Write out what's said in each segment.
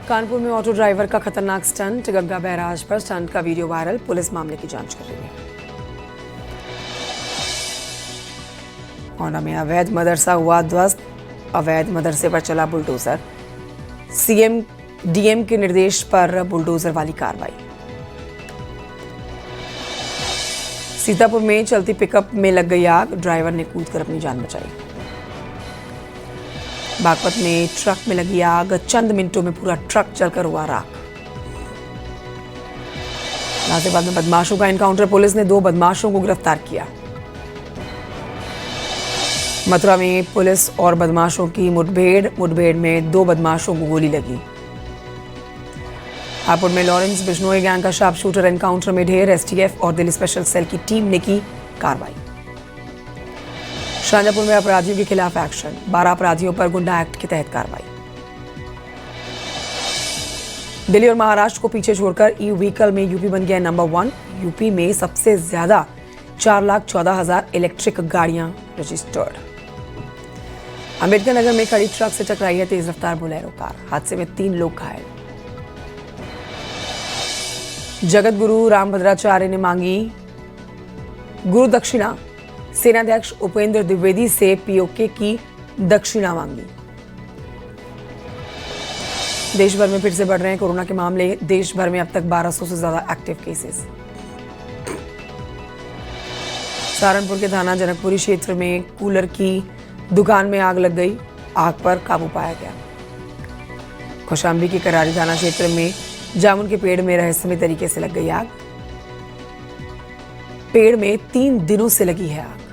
कानपुर में auto driver का खतरनाक स्टंट, गंगा बैराज पर स्टंट का वीडियो वायरल, पुलिस मामले की जांच कर रही है। औना में अवैध मदरसा हुआ ध्वस्त, अवैध मदरसे पर चला बुलडोजर, सीएम डीएम के निर्देश पर बुलडोजर वाली कार्रवाई। सीतापुर में चलती पिकअप में लग गई आग, ड्राइवर ने कूदकर अपनी जान बचाई। बागपत में ट्रक में लगी आग, चंद मिनटों में पूरा ट्रक जलकर हुआ राख। गाजियाबाद में बदमाशों का एनकाउंटर, पुलिस ने 2 बदमाशों को गिरफ्तार किया। मथुरा में पुलिस और बदमाशों की मुठभेड़ में 2 बदमाशों को गोली लगी। हापुड़ में लॉरेंस बिश्नोई गैंग का शार्प शूटर एनकाउंटर में ढेर, एसटीएफ और दिल्ली स्पेशल सेल की टीम ने की कार्रवाई। शाहजहांपुर में अपराधियों के खिलाफ एक्शन, 12 अपराधियों पर गुंडा एक्ट के तहत कार्रवाई। दिल्ली और महाराष्ट्र को पीछे छोड़कर ई व्हीकल में यूपी बन गया नंबर 1। यूपी में सबसे ज्यादा 4,14,000 इलेक्ट्रिक गाड़ियां रजिस्टर्ड। अंबेडकर नगर में खड़ी ट्रक से टकराई है तेज रफ्तार बोलेरो कार, हादसे में 3 लोग घायल। जगत गुरु रामभद्राचार्य ने मांगी गुरु दक्षिणा, सेनाध्यक्ष उपेंद्र द्विवेदी से पीओके की दक्षिणा मांगी। देश भर में फिर से बढ़ रहे हैं कोरोना के मामले, देश भर में अब तक 1200 से ज्यादा एक्टिव केसेस। सहारनपुर के थाना जनकपुरी क्षेत्र में कूलर की दुकान में आग लग गई, आग पर काबू पाया गया। कौशाम्बी के करारी थाना क्षेत्र में जामुन के पेड़ में रहस्यमय तरीके से लग गई आग, पेड़ में 3 दिनों से लगी है आग।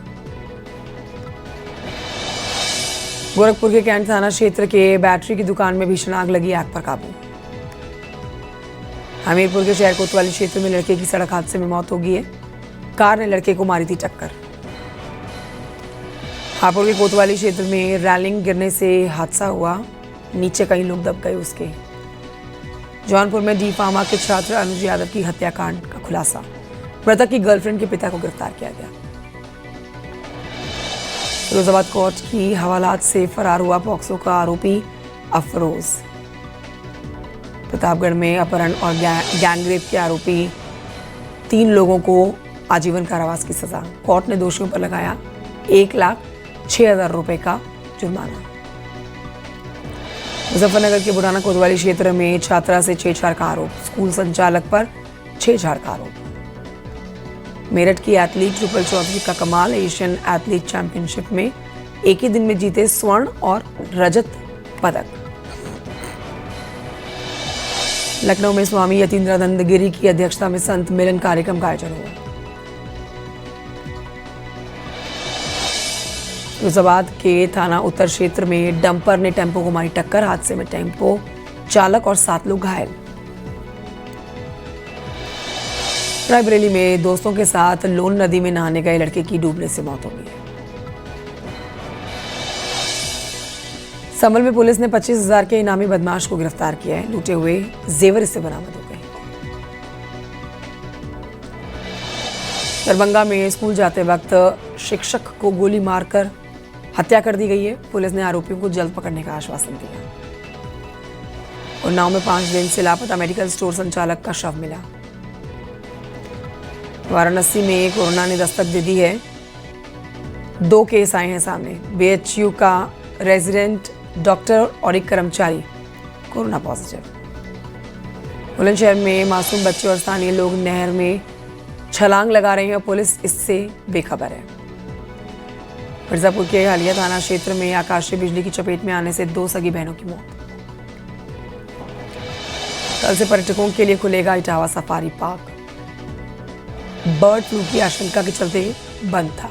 गोरखपुर के कैंट थाना क्षेत्र के बैटरी की दुकान में भीषण आग लगी, आग पर काबू। हमीरपुर के शहर कोतवाली क्षेत्र में लड़के की सड़क हादसे में मौत हो गई है, कार ने लड़के को मारी थी टक्कर। हापुड़ के कोतवाली क्षेत्र में रैलिंग गिरने से हादसा हुआ, नीचे कई लोग दब गए उसके। जौनपुर में डी फार्मा के छात्र अनुज यादव की हत्याकांड का खुलासा, मृतक की गर्लफ्रेंड के पिता को गिरफ्तार किया गया। फिरोजाबाद कोर्ट की हवालात से फरार हुआ पॉक्सो का आरोपी अफरोज। प्रतापगढ़ में अपहरण और गैंगरेप के आरोपी 3 लोगों को आजीवन कारावास की सजा, कोर्ट ने दोषियों पर लगाया 1,06,000 रुपए का जुर्माना। मुजफ्फरनगर के बुराना कोतवाली क्षेत्र में छात्रा से छेड़छाड़ का आरोप, स्कूल संचालक पर छेड़छाड़ का आरोप। मेरठ की एथलीट रुपल चौधरी का कमाल, एशियन एथलीट चैंपियनशिप में एक ही दिन में जीते स्वर्ण और रजत पदक। लखनऊ में स्वामी यतीन्द्रानंद गिरी की अध्यक्षता में संत मिलन कार्यक्रम का आयोजन हुआ। फिरोजाबाद के थाना उत्तर क्षेत्र में डंपर ने टेम्पो को मारी टक्कर, हादसे में टेम्पो चालक और 7 लोग घायल। रायबरेली में दोस्तों के साथ लोन नदी में नहाने गए लड़के की डूबने से मौत हो गई। संभल में पुलिस ने 25,000 के इनामी बदमाश को गिरफ्तार किया है, लूटे हुए जेवर इससे बरामद हो गए। दरभंगा में स्कूल जाते वक्त शिक्षक को गोली मारकर हत्या कर दी गई है, पुलिस ने आरोपियों को जल्द पकड़ने का आश्वासन दिया। उन्नाव में 5 दिन से लापता मेडिकल स्टोर संचालक का शव मिला। वाराणसी में कोरोना ने दस्तक दे दी है, 2 केस आए हैं सामने। बीएचयू का रेजिडेंट डॉक्टर और एक कर्मचारी कोरोना पॉजिटिव। बुलंदशहर में मासूम बच्चे और स्थानीय लोग नहर में छलांग लगा रहे हैं और पुलिस इससे बेखबर है। मिर्जापुर के हालिया थाना क्षेत्र में आकाशीय बिजली की चपेट में आने से 2 सगी बहनों की मौत। कल से पर्यटकों के लिए खुलेगा Etawah safari park, bird flu की आशंका के चलते बंद था।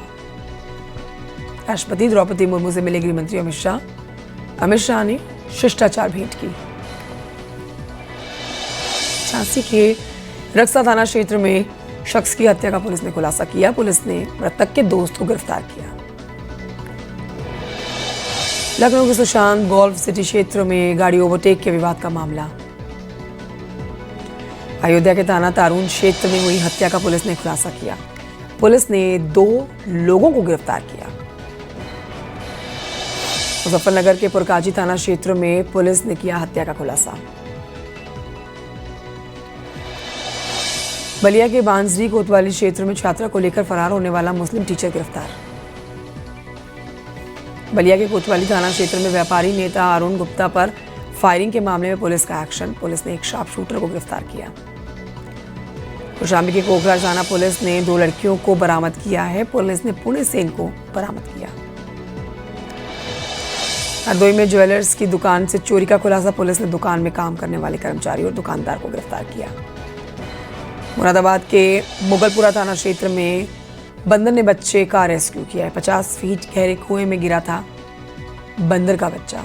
राष्ट्रपति द्रौपदी मुर्मू से मिले गृह मंत्री अमित शाह ने शिष्टाचार भेंट की। झांसी के रक्सा थाना क्षेत्र में शख्स की हत्या का पुलिस ने खुलासा किया, पुलिस ने मृतक के दोस्त को गिरफ्तार किया। लखनऊ के सुशांत गोल्फ सिटी क्षेत्र में गाड़ी ओवरटेक के विवाद का मामला। अयोध्या के थाना तारून क्षेत्र में हुई हत्या का पुलिस ने खुलासा किया, पुलिस ने 2 लोगों को गिरफ्तार किया। मुजफ्फरनगर के पुरकाजी थाना क्षेत्र में पुलिस ने किया हत्या का खुलासा। बलिया के बांसडी कोतवाली क्षेत्र में छात्रा को लेकर फरार होने वाला मुस्लिम टीचर गिरफ्तार। बलिया के कोतवाली थाना क्षेत्र में व्यापारी नेता अरुण गुप्ता पर फायरिंग के मामले में पुलिस का एक्शन। पुलिस ने एक शार्प शूटर को गिरफ्तार किया। कौशाम्बी के कोकराझ थाना पुलिस ने 2 लड़कियों को बरामद किया है। पुलिस ने पुणे से इनको बरामद किया। हरदोई में ज्वेलर्स की दुकान से चोरी का खुलासा। पुलिस ने दुकान में काम करने वाले कर्मचारी और दुकानदार को गिरफ्तार किया। मुरादाबाद के मुगलपुरा थाना क्षेत्र में बंदर ने बच्चे का रेस्क्यू किया है। 50 फीट गहरे कुएं में गिरा था बंदर का बच्चा।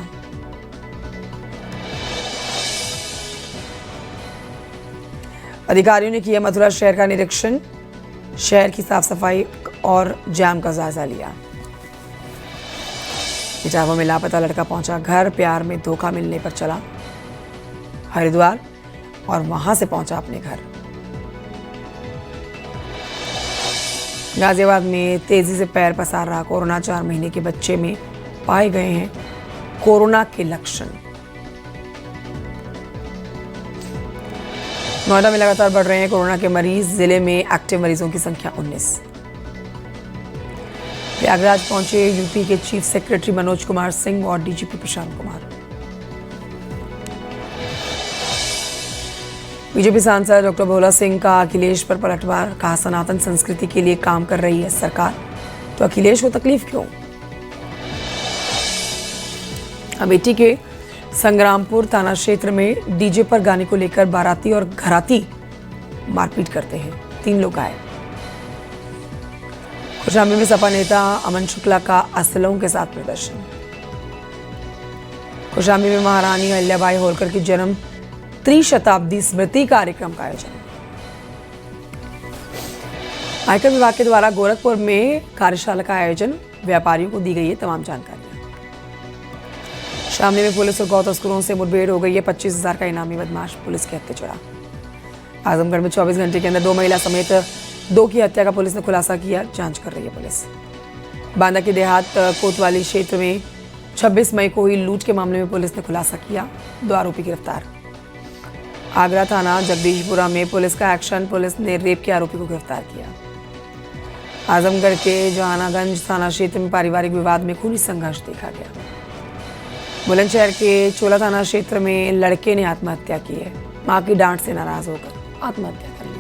अधिकारियों ने किया मथुरा शहर का निरीक्षण। शहर की साफ सफाई और जाम का जायजा लिया। इटावा में लापता लड़का पहुंचा घर। प्यार में धोखा मिलने पर चला हरिद्वार और वहां से पहुंचा अपने घर। गाजियाबाद में तेजी से पैर पसार रहा कोरोना। 4 महीने के बच्चे में पाए गए हैं कोरोना के लक्षण। नोएडा में लगातार बढ़ रहे हैं कोरोना के मरीज। जिले में एक्टिव मरीजों की संख्या 19। प्रयागराज पहुंचे यूपी के चीफ सेक्रेटरी मनोज कुमार सिंह और डीजीपी प्रशांत कुमार। बीजेपी सांसद डॉक्टर भोला सिंह का अखिलेश पर पलटवार। कहा सनातन संस्कृति के लिए काम कर रही है सरकार, तो अखिलेश को तकलीफ क्यों। अमेठी के संग्रामपुर थाना क्षेत्र में डीजे पर गाने को लेकर बाराती और घराती मारपीट करते हैं। 3 लोग घायल। कौशाम्बी में सपा नेता अमन शुक्ला का असलम के साथ प्रदर्शन। कौशाम्बी में महारानी अहिल्याबाई होलकर की जन्म त्रिशताब्दी स्मृति कार्यक्रम का आयोजन। आयकर विभाग के द्वारा गोरखपुर में कार्यशाला का आयोजन। व्यापारियों को दी गई है तमाम जानकारियां। शामली में पुलिस और गौ तस्करों से मुठभेड़ हो गई है। 25,000 का इनामी बदमाश पुलिस के हत्थे चढ़ा। आजमगढ़ में 24 घंटे के अंदर 2 महिला समेत 2 की हत्या का पुलिस ने खुलासा किया। जांच कर रही है पुलिस। बांदा के देहात कोतवाली क्षेत्र में 26 मई को हुई लूट के मामले में पुलिस ने खुलासा किया। 2 आरोपी गिरफ्तार। आगरा थाना जगदीशपुरा में पुलिस का एक्शन। पुलिस ने रेप के आरोपी को गिरफ्तार किया। आजमगढ़ के जहानागंज थाना क्षेत्र में पारिवारिक विवाद में खूनी संघर्ष देखा गया। बुलंदशहर के चोला थाना क्षेत्र में लड़के ने आत्महत्या की है। मां की डांट से नाराज होकर आत्महत्या कर ली।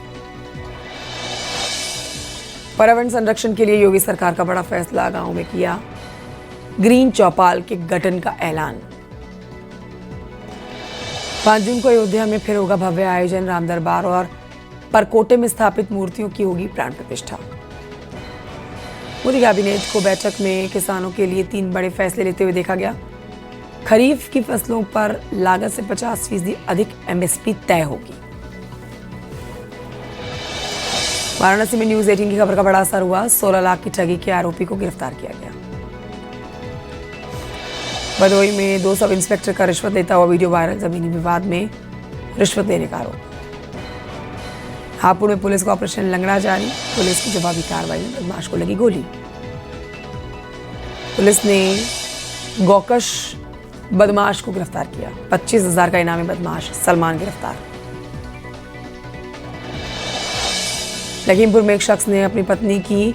पर्यावरण संरक्षण के लिए योगी सरकार का बड़ा फैसला। गांव में किया ग्रीन चौपाल के गठन का ऐलान। 5 जून को अयोध्या में फिर होगा भव्य आयोजन। राम दरबार और परकोटे में स्थापित मूर्तियों की होगी प्राण प्रतिष्ठा। मोदी कैबिनेट को बैठक में किसानों के लिए 3 बड़े फैसले लेते हुए देखा गया। खरीफ की फसलों पर लागत से 50% अधिक एमएसपी तय होगी। वाराणसी में न्यूज 18 की खबर का बड़ा असर हुआ। 16 लाख की ठगी के आरोपी को गिरफ्तार किया गया। भदोही में 2 सब इंस्पेक्टर का रिश्वत लेता हुआ वीडियो वायरल। जमीनी विवाद में रिश्वत लेने का आरोप। हापुड़ में पुलिस का ऑपरेशन लंगड़ा जारी। पुलिस की जवाबी कार्रवाई में बदमाश को लगी गोली। पुलिस ने गौकश बदमाश को गिरफ्तार किया। 25,000 का इनामी बदमाश सलमान गिरफ्तार। लखीमपुर में एक शख्स ने अपनी पत्नी की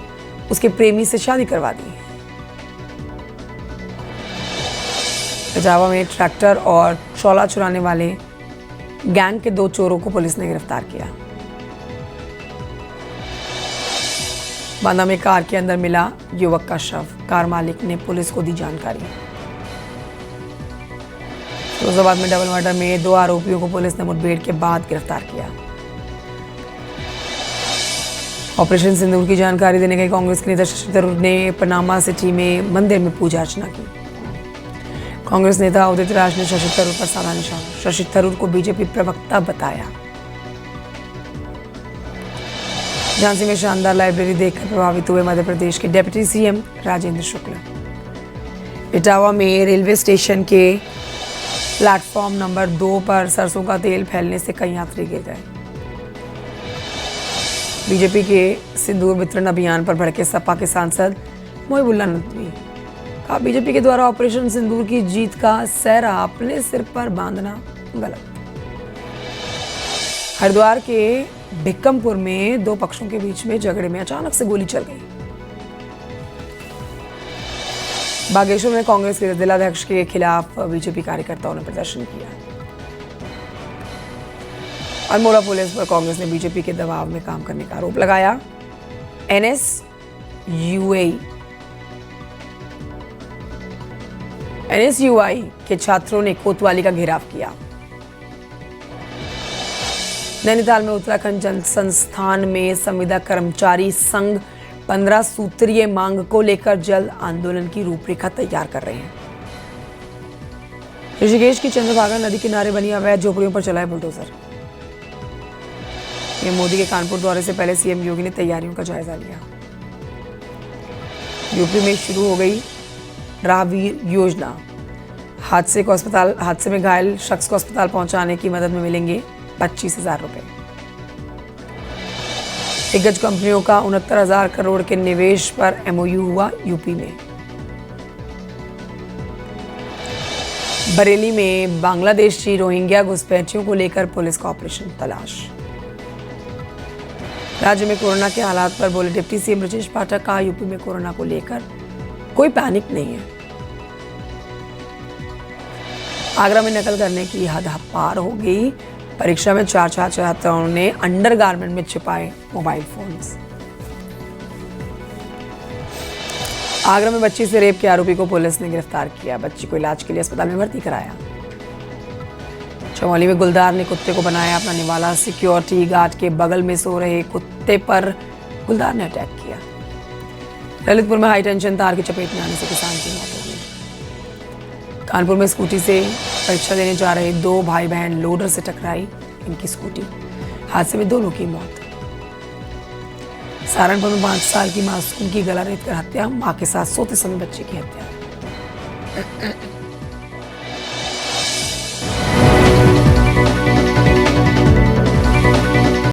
उसके प्रेमी से शादी करवा दी। इटावा में ट्रैक्टर और ट्रॉला चुराने वाले गैंग के 2 चोरों को पुलिस ने गिरफ्तार किया। बांदा में कार के अंदर मिला युवक का शव। कार मालिक ने पुलिस को दी जानकारी। फिरोजाबाद में डबल मर्डर में 2 आरोपियों को पुलिस ने मुठभेड़ के बाद गिरफ्तार किया। ऑपरेशन सिंदूर की जानकारी देने गए कांग्रेस के नेता शशि थरूर ने पनामा सिटी में मंदिर में पूजा अर्चना की। कांग्रेस नेता उदित राज ने शशि थरूर पर साधा निशाना। शशि थरूर को बीजेपी प्रवक्ता बताया। झांसी में शानदार लाइब्रेरी देखकर प्रभावित हुए मध्य प्रदेश के डिप्टी सीएम राजेंद्र शुक्ला। इटावा में रेलवे स्टेशन के प्लेटफॉर्म नंबर 2 पर सरसों का तेल फैलने से कई यात्री गिर गए। बीजेपी के सिंदूर वितरण अभियान पर भड़के सपा के सांसद मोहिबुल्लाह नदवी। कहा बीजेपी के द्वारा ऑपरेशन सिंदूर की जीत का सेहरा अपने सिर पर बांधना गलत। हरिद्वार के भिक्कमपुर में दो पक्षों के बीच में झगड़े में अचानक से गोली चल गई। बागेश्वर में कांग्रेस के जिलाध्यक्ष के खिलाफ बीजेपी कार्यकर्ताओं ने प्रदर्शन किया। अल्मोड़ा पुलिस पर कांग्रेस ने बीजेपी के दबाव में काम करने का आरोप लगाया। एनएसयूआई के छात्रों ने कोतवाली का घेराव किया। नैनीताल में उत्तराखंड जन संस्थान में संविदा कर्मचारी संघ 15 सूत्रीय मांग को लेकर जल्द आंदोलन की रूपरेखा तैयार कर रहे हैं। ऋषिकेश की चंद्रभागा नदी किनारे बनी अवैध झोपड़ियों पर चला है बुलडोजर। पीएम मोदी के कानपुर दौरे से पहले सीएम योगी ने तैयारियों का जायजा लिया। यूपी में शुरू हो गई राहवीर योजना। हादसे में घायल शख्स को अस्पताल पहुंचाने की मदद में मिलेंगे 25,000 रुपए। दिग्गज कंपनियों का 69,000 करोड़ के निवेश पर एमओयू हुआ यूपी में। बरेली में बांग्लादेशी रोहिंग्या घुसपैठियों को लेकर पुलिस का ऑपरेशन तलाश। राज्य में कोरोना के हालात पर बोले डिप्टी सीएम ब्रजेश पाठक, कहा यूपी में कोरोना को लेकर कोई पैनिक नहीं है। आगरा में नकल करने की हद पार हो गई। परीक्षा में 4 छात्राओं ने अंडरगारमेंट में छिपाए मोबाइल फोन्स। आगरा में बच्ची से रेप के आरोपी को पुलिस ने गिरफ्तार किया। बच्ची को इलाज के लिए अस्पताल में भर्ती कराया। चमोली में गुलदार ने कुत्ते को बनाया अपना निवाला। सिक्योरिटी गार्ड के बगल में सो रहे कुत्ते पर गुलदार ने अटैक किया। ललितपुर में हाई टेंशन तार की चपेट में आने से किसान की मौत हो गई। कानपुर में स्कूटी से परीक्षा देने जा रहे 2 भाई बहन लोडर से टकराई इनकी स्कूटी। हादसे में 2 लोगों की मौत। सहारनपुर में 5 साल की मासूम की गला रेत कर हत्या। मां के साथ सोते समय बच्चे की हत्या।